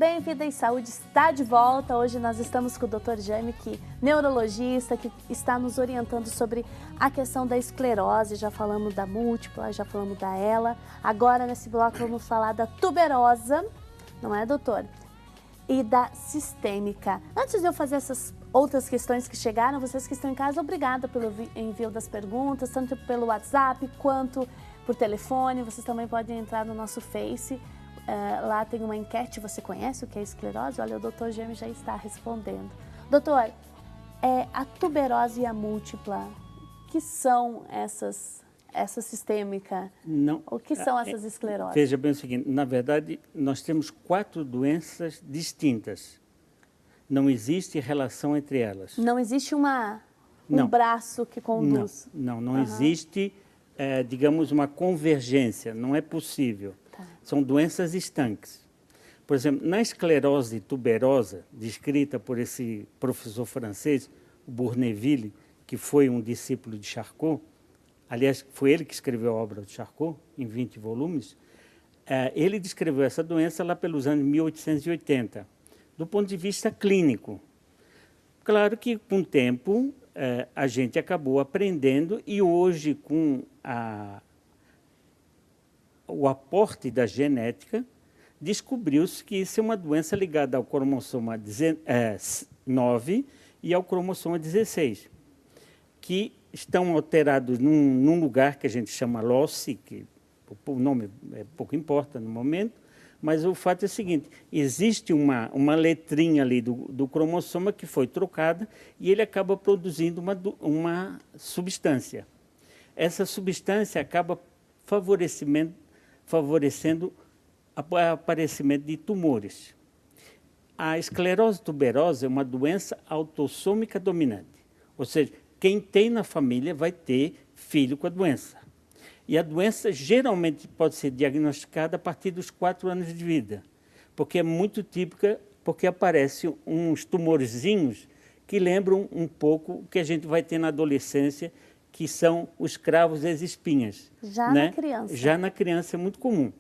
bem? Vida e Saúde está de volta. Hoje nós estamos com o Dr. Jaime, neurologista, que está nos orientando sobre a questão da esclerose. Já falamos da múltipla, já falamos da ELA. Agora, nesse bloco, vamos falar da tuberosa, não é, doutor? E da sistêmica. Antes de eu fazer essas outras questões que chegaram, vocês que estão em casa, obrigada pelo envio das perguntas, tanto pelo WhatsApp quanto por telefone. Vocês também podem entrar no nosso Face. Lá tem uma enquete, você conhece o que é esclerose? Olha, o doutor Jaime já está respondendo. Doutor, a tuberose e a múltipla, que são essa sistêmica? Não. O que são essas escleroses? Veja bem o seguinte, na verdade, nós temos 4 doenças distintas. Não existe relação entre elas. Não existe um braço que conduz? Não existe, digamos, uma convergência, não é possível. São doenças estanques. Por exemplo, na esclerose tuberosa, descrita por esse professor francês, Bournonville, que foi um discípulo de Charcot, aliás, foi ele que escreveu a obra de Charcot, em 20 volumes, ele descreveu essa doença lá pelos anos 1880, do ponto de vista clínico. Claro que, com o tempo, a gente acabou aprendendo e hoje, com o aporte da genética, descobriu-se que isso é uma doença ligada ao cromossoma 9 e ao cromossoma 16, que estão alterados num lugar que a gente chama losse, que o nome pouco importa no momento, mas o fato é o seguinte, existe uma letrinha ali do cromossoma que foi trocada e ele acaba produzindo uma substância. Essa substância acaba favorecendo o aparecimento de tumores. A esclerose tuberosa é uma doença autossômica dominante, ou seja, quem tem na família vai ter filho com a doença. E a doença geralmente pode ser diagnosticada a partir dos 4 anos de vida, porque é muito típica, porque aparecem uns tumorzinhos que lembram um pouco o que a gente vai ter na adolescência, que são os cravos e as espinhas. Já na criança? Já na criança é muito comum.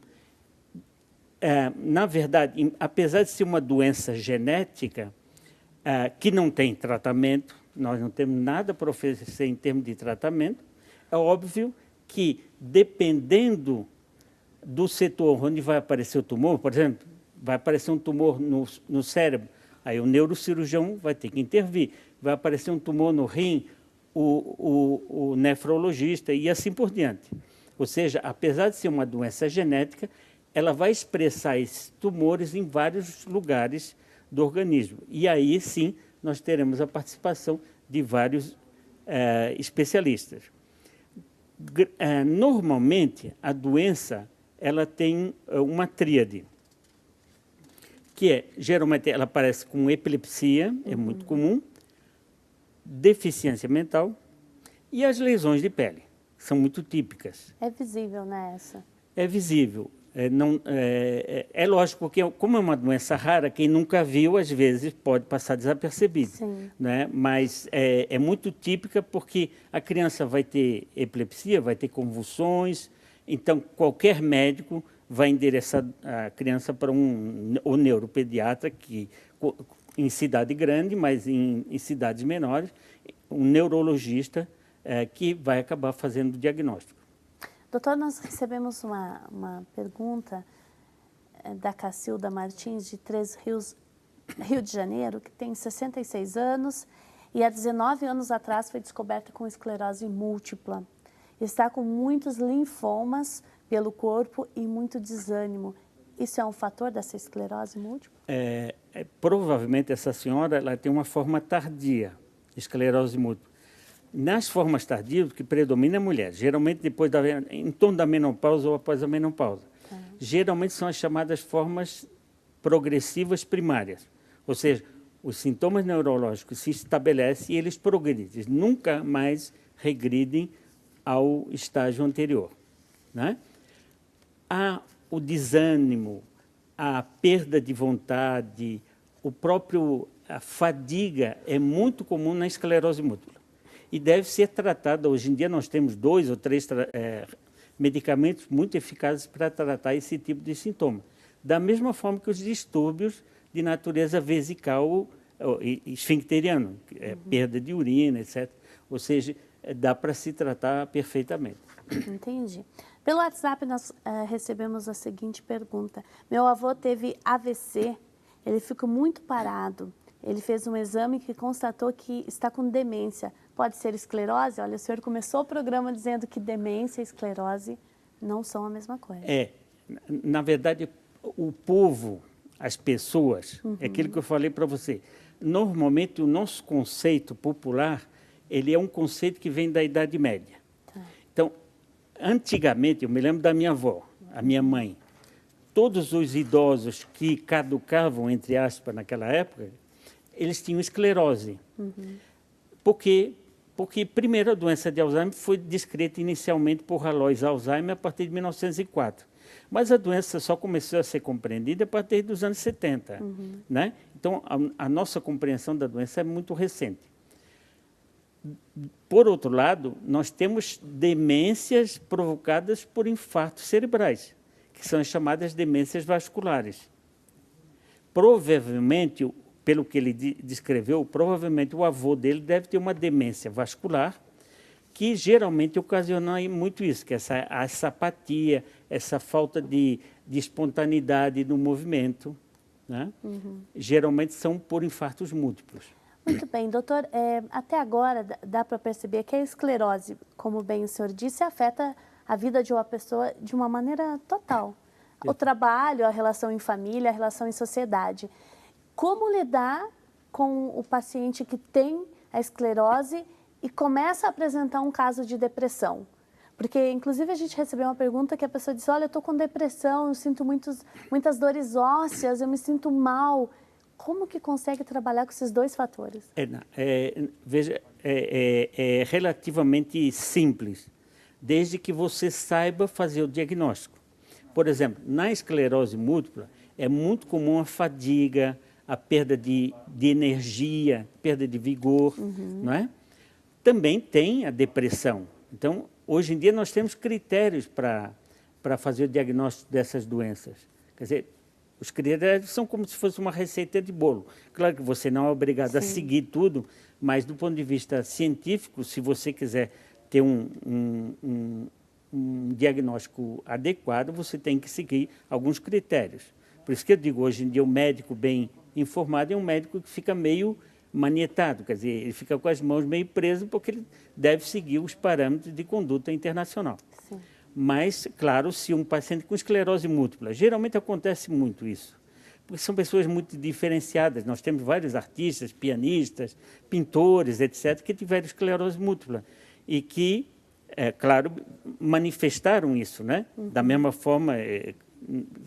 Na verdade, apesar de ser uma doença genética, que não tem tratamento, nós não temos nada para oferecer em termos de tratamento, é óbvio que, dependendo do setor onde vai aparecer o tumor, por exemplo, vai aparecer um tumor no cérebro, aí o neurocirurgião vai ter que intervir, vai aparecer um tumor no rim, o nefrologista e assim por diante. Ou seja, apesar de ser uma doença genética, ela vai expressar esses tumores em vários lugares do organismo. E aí, sim, nós teremos a participação de vários especialistas. Normalmente, a doença ela tem uma tríade, que geralmente, ela aparece com epilepsia, é muito comum, deficiência mental e as lesões de pele, são muito típicas. É visível, né, essa? É visível. É lógico, porque como é uma doença rara, quem nunca viu, às vezes, pode passar desapercebido. Sim. Né? Mas é muito típica porque a criança vai ter epilepsia, vai ter convulsões, então qualquer médico vai endereçar a criança para o neuropediatra, que em cidade grande, mas em cidades menores, um neurologista que vai acabar fazendo o diagnóstico. Doutor, nós recebemos uma pergunta da Cacilda Martins, de Três Rios, Rio de Janeiro, que tem 66 anos e há 19 anos atrás foi descoberta com esclerose múltipla. Está com muitos linfomas pelo corpo e muito desânimo. Isso é um fator dessa esclerose múltipla? Provavelmente essa senhora ela tem uma forma tardia, esclerose múltipla. Nas formas tardias, o que predomina é a mulher, geralmente em torno da menopausa ou após a menopausa. Geralmente são as chamadas formas progressivas primárias, ou seja, os sintomas neurológicos se estabelecem e eles progridem, eles nunca mais regridem ao estágio anterior. Né? O desânimo, a perda de vontade, a fadiga é muito comum na esclerose múltipla. E deve ser tratada, hoje em dia nós temos 2 ou 3 medicamentos muito eficazes para tratar esse tipo de sintoma. da mesma forma que os distúrbios de natureza vesical e esfincteriano, perda de urina, etc. Ou seja, dá para se tratar perfeitamente. Entendi. Pelo WhatsApp nós recebemos a seguinte pergunta. Meu avô teve AVC, ele ficou muito parado. Ele fez um exame que constatou que está com demência. Pode ser esclerose? Olha, o senhor começou o programa dizendo que demência e esclerose não são a mesma coisa. Na verdade, o povo, as pessoas, é aquilo que eu falei para você. Normalmente, o nosso conceito popular, ele é um conceito que vem da Idade Média. Tá. Então, antigamente, eu me lembro da minha avó, a minha mãe, todos os idosos que caducavam, entre aspas, naquela época, eles tinham esclerose. Porque, primeiro, a doença de Alzheimer foi descrita inicialmente por Alois Alzheimer a partir de 1904. Mas a doença só começou a ser compreendida a partir dos anos 70. Né? Então, a nossa compreensão da doença é muito recente. Por outro lado, nós temos demências provocadas por infartos cerebrais, que são as chamadas demências vasculares. Provavelmente, pelo que ele descreveu, provavelmente o avô dele deve ter uma demência vascular, que geralmente ocasiona muito isso, que é essa apatia, essa falta de espontaneidade no movimento, né? Geralmente são por infartos múltiplos. Muito bem, doutor, até agora dá para perceber que a esclerose, como bem o senhor disse, afeta a vida de uma pessoa de uma maneira total. O trabalho, a relação em família, a relação em sociedade. Como lidar com o paciente que tem a esclerose e começa a apresentar um caso de depressão? Porque, inclusive, a gente recebeu uma pergunta que a pessoa disse, olha, eu estou com depressão, eu sinto muitas dores ósseas, eu me sinto mal. Como que consegue trabalhar com esses dois fatores? Veja, é relativamente simples, desde que você saiba fazer o diagnóstico. Por exemplo, na esclerose múltipla, é muito comum a fadiga, a perda de energia, perda de vigor, não é? Também tem a depressão. Então, hoje em dia, nós temos critérios para fazer o diagnóstico dessas doenças. Quer dizer, os critérios são como se fosse uma receita de bolo. Claro que você não é obrigado a seguir tudo, mas do ponto de vista científico, se você quiser ter um diagnóstico adequado, você tem que seguir alguns critérios. Por isso que eu digo, hoje em dia, o médico bem informado é um médico que fica meio manietado, quer dizer, ele fica com as mãos meio preso porque ele deve seguir os parâmetros de conduta internacional. Sim. Mas, claro, se um paciente com esclerose múltipla, geralmente acontece muito isso, porque são pessoas muito diferenciadas. Nós temos vários artistas, pianistas, pintores, etc., que tiveram esclerose múltipla e que, claro, manifestaram isso, né? Da mesma forma,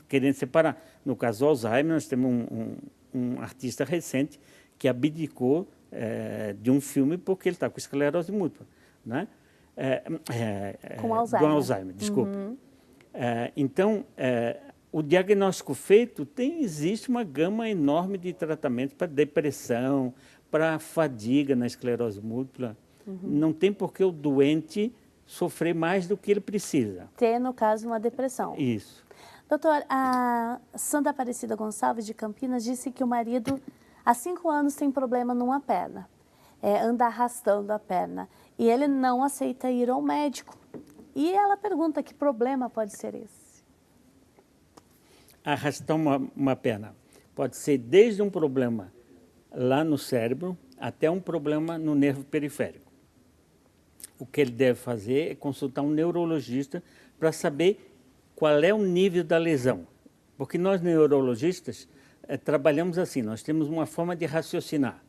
querendo separar. No caso do Alzheimer, nós temos um artista recente que abdicou de um filme porque ele está com esclerose múltipla, né? Com Alzheimer. Do Alzheimer, desculpa. Então, o diagnóstico feito, existe uma gama enorme de tratamentos para depressão, para fadiga na esclerose múltipla. Não tem por que o doente sofrer mais do que ele precisa. Ter, no caso, uma depressão. Isso. Doutor, a Sandra Aparecida Gonçalves, de Campinas, disse que o marido, há 5 anos, tem problema numa perna. Anda arrastando a perna. E ele não aceita ir ao médico. E ela pergunta que problema pode ser esse? Arrastar uma perna pode ser desde um problema lá no cérebro até um problema no nervo periférico. O que ele deve fazer é consultar um neurologista para saber qual é o nível da lesão. Porque nós, neurologistas, trabalhamos assim, nós temos uma forma de raciocinar.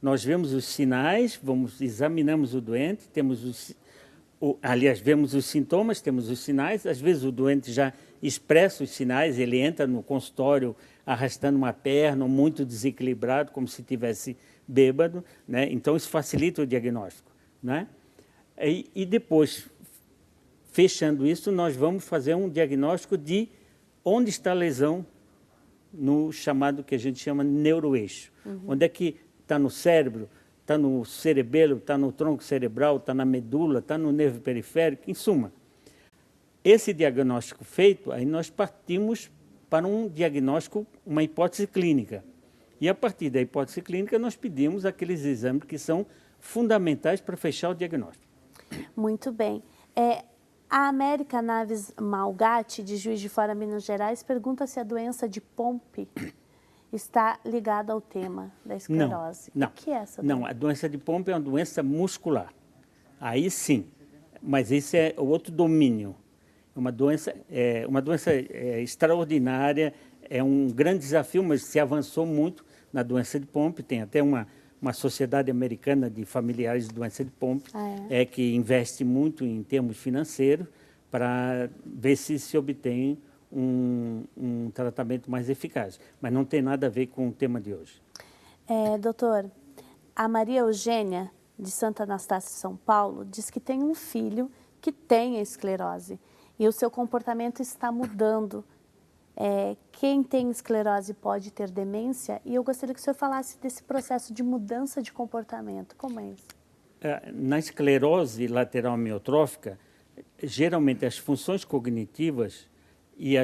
Nós vemos os sinais, examinamos o doente, vemos os sintomas, temos os sinais, às vezes o doente já expressa os sinais, ele entra no consultório arrastando uma perna, ou muito desequilibrado, como se estivesse bêbado, né? Então isso facilita o diagnóstico, né? E depois, fechando isso, nós vamos fazer um diagnóstico de onde está a lesão no chamado, que a gente chama neuroeixo. Onde é que está no cérebro, está no cerebelo, está no tronco cerebral, está na medula, está no nervo periférico, em suma. Esse diagnóstico feito, aí nós partimos para um diagnóstico, uma hipótese clínica. E a partir da hipótese clínica nós pedimos aqueles exames que são fundamentais para fechar o diagnóstico. Muito bem. A América Naves Malgatti, de Juiz de Fora, Minas Gerais, pergunta se a doença de Pompe está ligada ao tema da esclerose. Não. O que é essa doença? Não, a doença de Pompe é uma doença muscular. Aí sim, mas esse é outro domínio. Uma doença extraordinária, é um grande desafio, mas se avançou muito na doença de Pompe. Tem até uma sociedade americana de familiares de doença de Pompe, que investe muito em termos financeiros para ver se obtém um tratamento mais eficaz. Mas não tem nada a ver com o tema de hoje. Doutor, a Maria Eugênia, de Santa Anastácia, São Paulo, diz que tem um filho que tem a esclerose e o seu comportamento está mudando. Quem tem esclerose pode ter demência, e eu gostaria que o senhor falasse desse processo de mudança de comportamento. Como é isso? Na esclerose lateral amiotrófica, geralmente as funções cognitivas e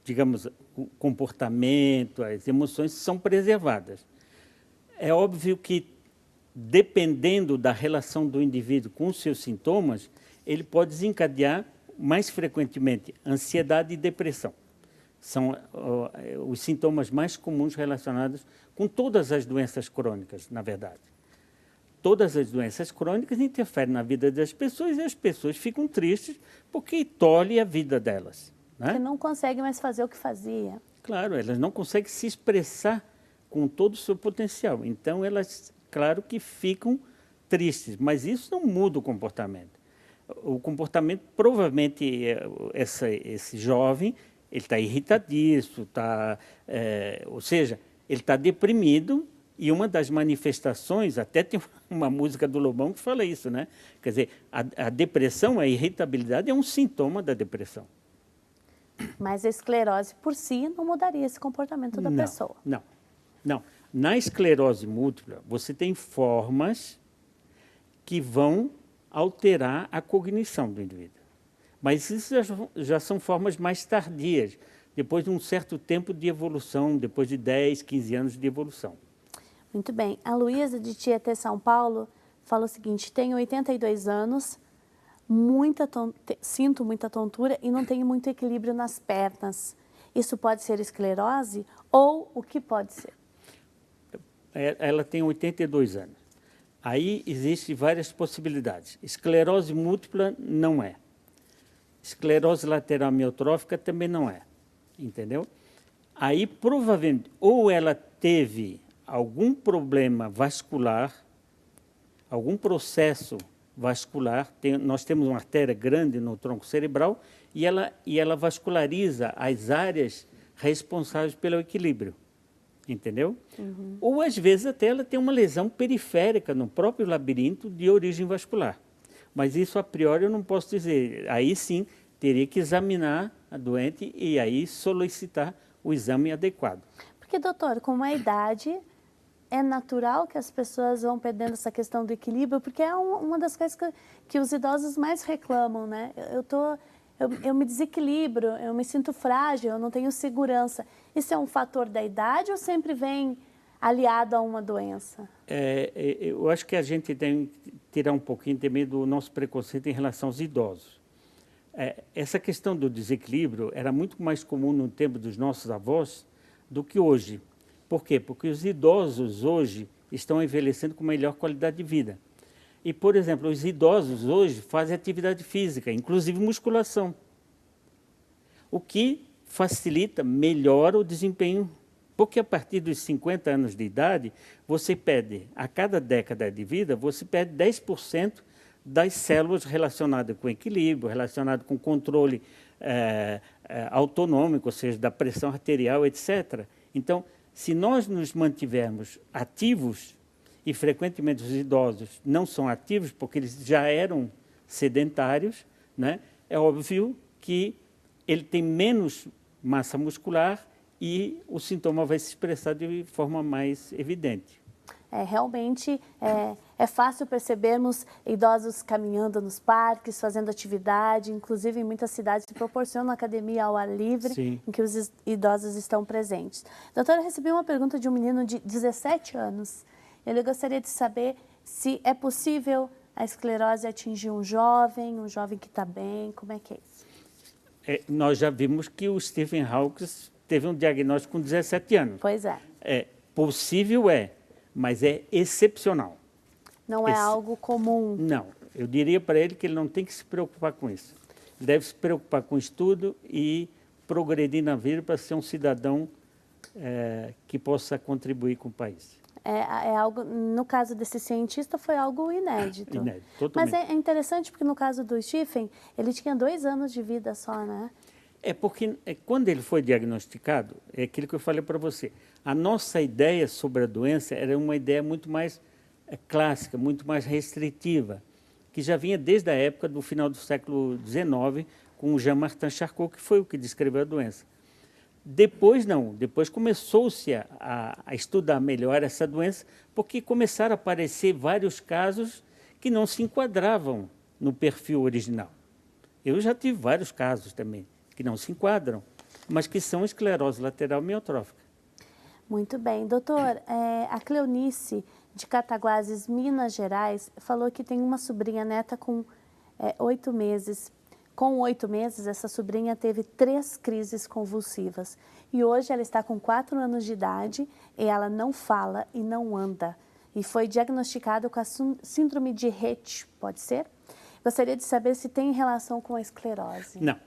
digamos, o comportamento, as emoções são preservadas. É óbvio que, dependendo da relação do indivíduo com os seus sintomas, ele pode desencadear mais frequentemente ansiedade e depressão. São os sintomas mais comuns relacionados com todas as doenças crônicas, na verdade. Todas as doenças crônicas interferem na vida das pessoas e as pessoas ficam tristes porque tolhe a vida delas. Né? Porque não consegue mais fazer o que fazia. Claro, elas não conseguem se expressar com todo o seu potencial. Então, elas, claro que ficam tristes, mas isso não muda o comportamento. O comportamento, provavelmente, esse jovem, ele está irritadiço, ou seja, ele está deprimido, e uma das manifestações, até tem uma música do Lobão que fala isso, né? Quer dizer, a depressão, a irritabilidade é um sintoma da depressão. Mas a esclerose por si não mudaria esse comportamento da pessoa. Não. Na esclerose múltipla, você tem formas que vão alterar a cognição do indivíduo. Mas isso já são formas mais tardias, depois de um certo tempo de evolução, depois de 10, 15 anos de evolução. Muito bem. A Luísa, de Tietê, São Paulo, fala o seguinte: tenho 82 anos, sinto muita tontura e não tenho muito equilíbrio nas pernas. Isso pode ser esclerose ou o que pode ser? Ela tem 82 anos. Aí existem várias possibilidades. Esclerose múltipla não é. Esclerose lateral amiotrófica também não é. Entendeu? Aí, provavelmente, ou ela teve algum problema vascular, algum processo vascular, nós temos uma artéria grande no tronco cerebral e ela vasculariza as áreas responsáveis pelo equilíbrio, entendeu? Uhum. Ou às vezes até ela tem uma lesão periférica no próprio labirinto de origem vascular. Mas isso a priori eu não posso dizer. Aí sim teria que examinar a doente e aí solicitar o exame adequado. Porque, doutor, com a idade, é natural que as pessoas vão perdendo essa questão do equilíbrio, porque é uma das coisas que os idosos mais reclamam, né? Eu me desequilibro, eu me sinto frágil, eu não tenho segurança. Isso é um fator da idade ou sempre vem aliado a uma doença? Eu acho que a gente tem que tirar um pouquinho também do nosso preconceito em relação aos idosos. Essa questão do desequilíbrio era muito mais comum no tempo dos nossos avós do que hoje. Por quê? Porque os idosos hoje estão envelhecendo com melhor qualidade de vida. E, por exemplo, os idosos hoje fazem atividade física, inclusive musculação, o que facilita, melhora o desempenho. Porque a partir dos 50 anos de idade, você perde, a cada década de vida, você perde 10% das células relacionadas com equilíbrio, relacionadas com controle autonômico, ou seja, da pressão arterial, etc. Então, se nós nos mantivermos ativos, e frequentemente os idosos não são ativos porque eles já eram sedentários, né? É óbvio que ele tem menos massa muscular e o sintoma vai se expressar de forma mais evidente. Realmente é fácil percebermos idosos caminhando nos parques, fazendo atividade, inclusive em muitas cidades que proporcionam academia ao ar livre, Sim. em que os idosos estão presentes. Doutora, eu recebi uma pergunta de um menino de 17 anos. Ele gostaria de saber se é possível a esclerose atingir um jovem que está bem, como é que é isso? Nós já vimos que o Stephen Hawking teve um diagnóstico com 17 anos. Pois é. Possível mas é excepcional. Não é algo comum. Não, eu diria para ele que ele não tem que se preocupar com isso. Ele deve se preocupar com o estudo e progredir na vida para ser um cidadão que possa contribuir com o país. É algo, no caso desse cientista, foi algo inédito. Inédito, totalmente. Mas é interessante porque no caso do Stephen, ele tinha 2 anos de vida só, né? Porque quando ele foi diagnosticado, é aquilo que eu falei para você, a nossa ideia sobre a doença era uma ideia muito mais clássica, muito mais restritiva, que já vinha desde a época do final do século XIX, com o Jean-Martin Charcot, que foi o que descreveu a doença. Depois não, depois começou-se a estudar melhor essa doença, porque começaram a aparecer vários casos que não se enquadravam no perfil original. Eu já tive vários casos também, que não se enquadram, mas que são esclerose lateral amiotrófica. Muito bem. Doutor, a Cleonice, de Cataguases, Minas Gerais, falou que tem uma sobrinha neta com 8 meses. Com 8 meses, essa sobrinha teve 3 crises convulsivas. E hoje ela está com 4 anos de idade e ela não fala e não anda. E foi diagnosticada com a síndrome de Rett, pode ser? Gostaria de saber se tem relação com a esclerose. Não.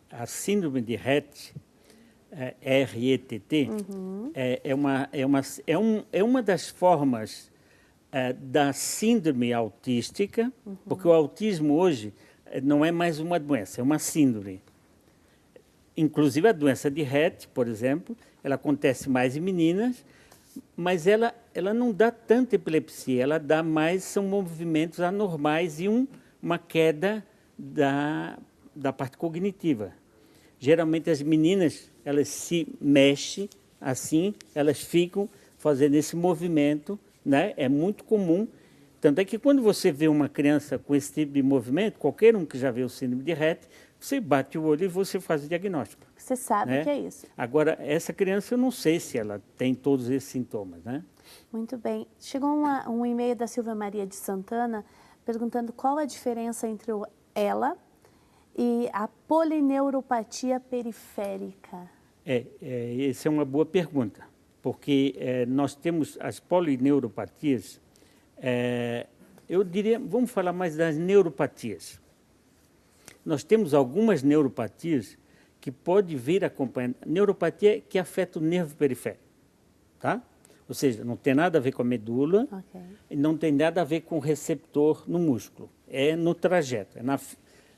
A síndrome de Rett, RETT, é uma das formas da síndrome autística, porque o autismo hoje não é mais uma doença, é uma síndrome. Inclusive a doença de Rett, por exemplo, ela acontece mais em meninas, mas ela não dá tanta epilepsia, ela dá mais, são movimentos anormais e uma queda da parte cognitiva. Geralmente as meninas, elas se mexem assim, elas ficam fazendo esse movimento, né? É muito comum. Tanto é que quando você vê uma criança com esse tipo de movimento, qualquer um que já vê o síndrome de Rett, você bate o olho e você faz o diagnóstico. Você sabe, né, que é isso. Agora, essa criança, eu não sei se ela tem todos esses sintomas, né? Muito bem. Chegou um e-mail da Silvia Maria de Santana perguntando qual a diferença entre ela e a polineuropatia periférica. Essa é uma boa pergunta, porque nós temos as polineuropatias, eu diria, vamos falar mais das neuropatias. Nós temos algumas neuropatias que pode vir acompanhando, neuropatia que afeta o nervo periférico, tá? Ou seja, não tem nada a ver com a medula, e não tem nada a ver com o receptor no músculo, é no trajeto, é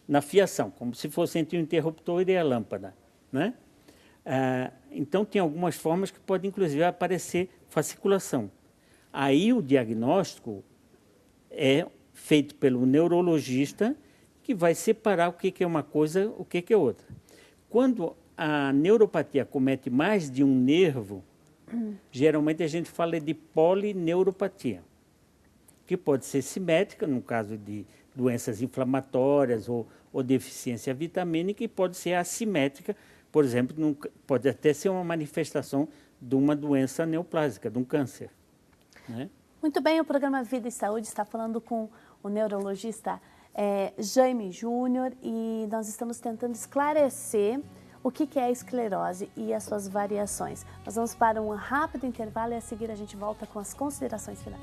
na fiação, como se fosse entre o interruptor e a lâmpada, né? Então, tem algumas formas que podem, inclusive, aparecer fasciculação. Aí, o diagnóstico é feito pelo neurologista, que vai separar o que é uma coisa, o que é outra. Quando a neuropatia comete mais de um nervo, geralmente a gente fala de polineuropatia, que pode ser simétrica, no caso de doenças inflamatórias ou deficiência vitamínica, e pode ser assimétrica, por exemplo, pode até ser uma manifestação de uma doença neoplásica, de um câncer, né? Muito bem, o programa Vida e Saúde está falando com o neurologista Jaime Júnior, e nós estamos tentando esclarecer o que é a esclerose e as suas variações. Nós vamos para um rápido intervalo e a seguir a gente volta com as considerações finais.